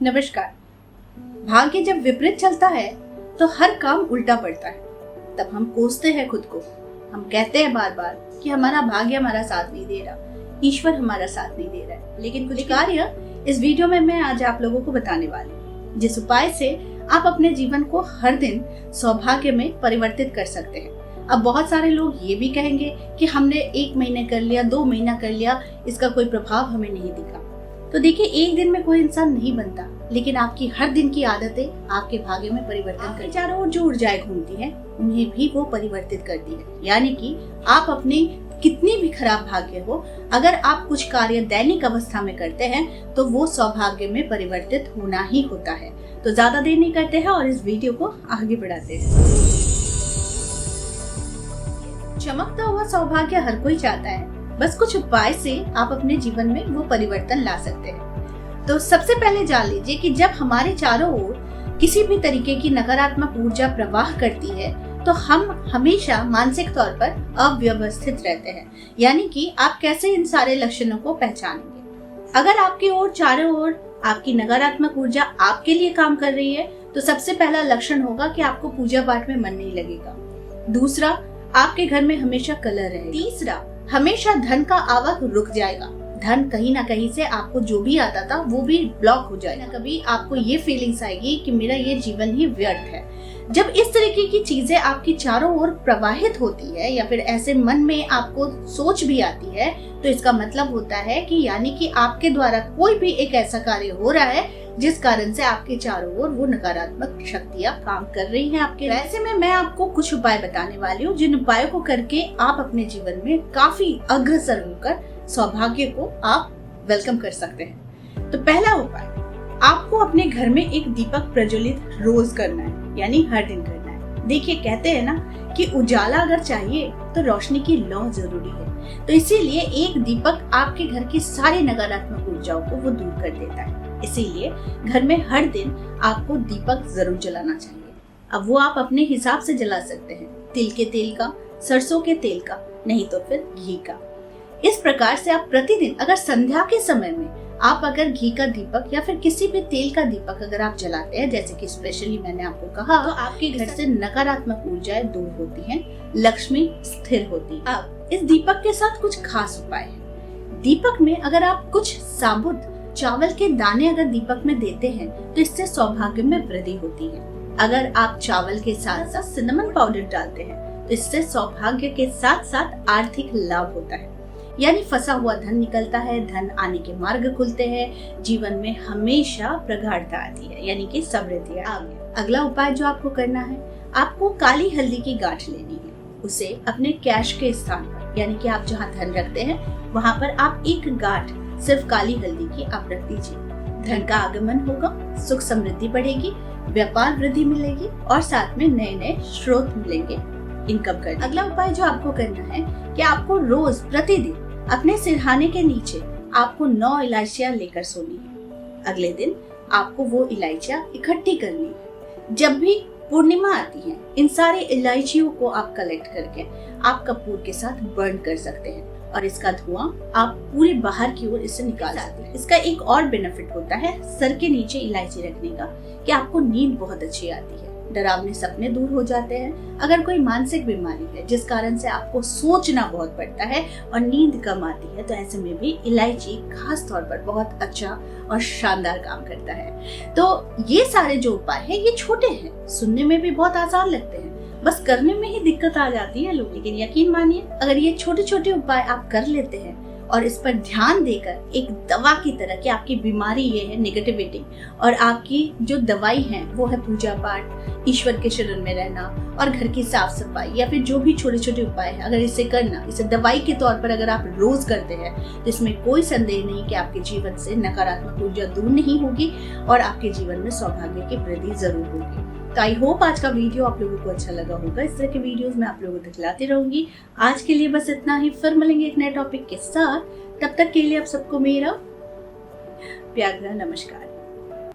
नमस्कार। भाग्य जब विपरीत चलता है तो हर काम उल्टा पड़ता है। तब हम कोसते हैं खुद को। हम कहते हैं बार बार कि हमारा भाग्य हमारा साथ नहीं दे रहा, ईश्वर हमारा साथ नहीं दे रहा है। लेकिन कुछ कार्य इस वीडियो में मैं आज आप लोगों को बताने वाली हूँ, जिस उपाय से आप अपने जीवन को हर दिन सौभाग्य में परिवर्तित कर सकते हैं। अब बहुत सारे लोग ये भी कहेंगे कि हमने 1 महीने कर लिया, 2 महीना कर लिया, इसका कोई प्रभाव हमें नहीं दिखा। तो देखिए, एक दिन में कोई इंसान नहीं बनता, लेकिन आपकी हर दिन की आदतें आपके भाग्य में परिवर्तन करती है। चारों ओर जो ऊर्जाएं घूमती हैं, उन्हें भी वो परिवर्तित करती है। यानी कि आप अपने कितनी भी खराब भाग्य हो, अगर आप कुछ कार्य दैनिक अवस्था में करते हैं तो वो सौभाग्य में परिवर्तित होना ही होता है। तो ज्यादा देर नहीं करते हैं और इस वीडियो को आगे बढ़ाते हैं। चमकता हुआ सौभाग्य हर कोई चाहता है, बस कुछ उपाय से आप अपने जीवन में वो परिवर्तन ला सकते हैं। तो सबसे पहले जान लीजिए कि जब हमारे चारों ओर किसी भी तरीके की नकारात्मक ऊर्जा प्रवाह करती है तो हम हमेशा मानसिक तौर पर अव्यवस्थित रहते हैं। यानी कि आप कैसे इन सारे लक्षणों को पहचानेंगे। अगर आपकी ओर चारों ओर आपकी नकारात्मक ऊर्जा आपके लिए काम कर रही है तो सबसे पहला लक्षण होगा कि आपको पूजा पाठ में मन नहीं लगेगा। दूसरा, आपके घर में हमेशा कलह रहेगा। तीसरा, हमेशा धन का आवक रुक जाएगा। धन कहीं ना कहीं से आपको जो भी आता था वो भी ब्लॉक हो जाएगा। कभी आपको ये फीलिंग्स आएगी कि मेरा ये जीवन ही व्यर्थ है। जब इस तरीके की चीजें आपकी चारों ओर प्रवाहित होती है या फिर ऐसे मन में आपको सोच भी आती है तो इसका मतलब होता है कि यानी कि आपके द्वारा कोई भी एक ऐसा कार्य हो रहा है जिस कारण से आपके चारों ओर वो नकारात्मक शक्तियां काम कर रही हैं आपके। वैसे में मैं आपको कुछ उपाय बताने वाली हूँ, जिन उपायों को करके आप अपने जीवन में काफी अग्रसर होकर सौभाग्य को आप वेलकम कर सकते हैं। तो पहला उपाय, आपको अपने घर में एक दीपक प्रज्वलित रोज करना है, यानी हर दिन करना है। देखिए, कहते हैं ना कि उजाला अगर चाहिए तो रोशनी की लौ जरूरी है। तो इसीलिए एक दीपक आपके घर की सारी नकारात्मक ऊर्जाओं को वो दूर कर देता है। इसीलिए घर में हर दिन आपको दीपक जरूर जलाना चाहिए। अब वो आप अपने हिसाब से जला सकते हैं, तिल के तेल का, सरसों के तेल का, नहीं तो फिर घी का। इस प्रकार से आप प्रतिदिन अगर संध्या के समय में आप अगर घी का दीपक या फिर किसी भी तेल का दीपक अगर आप जलाते हैं, जैसे कि स्पेशली मैंने आपको कहा, तो आपके घर से नकारात्मक ऊर्जाएं दूर होती हैं, लक्ष्मी स्थिर होती है। अब इस दीपक के साथ कुछ खास उपाय है। दीपक में अगर आप कुछ साबुत चावल के दाने अगर दीपक में देते हैं तो इससे सौभाग्य में वृद्धि होती है। अगर आप चावल के साथ साथ सिनेमन पाउडर डालते हैं तो इससे सौभाग्य के साथ साथ आर्थिक लाभ होता है। यानी फंसा हुआ धन निकलता है, धन आने के मार्ग खुलते हैं, जीवन में हमेशा प्रगाढ़ता आती है, यानी कि समृद्धि। अगला उपाय जो आपको करना है, आपको काली हल्दी की गांठ लेनी है। उसे अपने कैश के स्थान पर, यानी कि आप जहाँ धन रखते हैं वहाँ पर आप एक गांठ सिर्फ काली हल्दी की आप रख दीजिए। धन का आगमन होगा, सुख समृद्धि बढ़ेगी, व्यापार वृद्धि मिलेगी और साथ में नए नए स्रोत मिलेंगे इनकम करने। अगला उपाय जो आपको करना है कि आपको रोज प्रतिदिन अपने सिरहाने के नीचे आपको 9 इलायचियां लेकर सोनी है। अगले दिन आपको वो इलायचियां इकट्ठी करनी है। जब भी पूर्णिमा आती है, इन सारे इलायचियों को आप कलेक्ट करके आप कपूर के साथ बर्न कर सकते हैं और इसका धुआं आप पूरे बाहर की ओर इसे निकाल सकते हैं। इसका एक और बेनिफिट होता है सर के नीचे इलायची रखने का, कि आपको नींद बहुत अच्छी आती है, डरावने सपने दूर हो जाते हैं। अगर कोई मानसिक बीमारी है जिस कारण से आपको सोचना बहुत पड़ता है और नींद कम आती है, तो ऐसे में भी इलायची खास तौर पर बहुत अच्छा और शानदार काम करता है। तो ये सारे जो उपाय हैं ये छोटे हैं, सुनने में भी बहुत आसान लगते हैं, बस करने में ही दिक्कत आ जाती है लोग। लेकिन यकीन मानिए, अगर ये छोटे छोटे उपाय आप कर लेते हैं और इस पर ध्यान देकर एक दवा की तरह कि आपकी बीमारी ये है नेगेटिविटी, और आपकी जो दवाई है वो है पूजा पाठ, ईश्वर के शरण में रहना और घर की साफ सफाई, या फिर जो भी छोटे छोटे उपाय है, अगर इसे करना, इसे दवाई के तौर पर अगर आप रोज करते हैं तो इसमें कोई संदेह नहीं कि आपके जीवन से नकारात्मक ऊर्जा दूर नहीं होगी और आपके जीवन में सौभाग्य की वृद्धि जरूर होगी। तो आई होप आज का वीडियो आप लोगों को अच्छा लगा होगा। इस तरह के वीडियोस मैं आप लोगों को दिखलाती रहूंगी। आज के लिए बस इतना ही, फिर मिलेंगे एक नए टॉपिक के साथ। तब तक के लिए आप सबको मेरा प्यार भरा नमस्कार।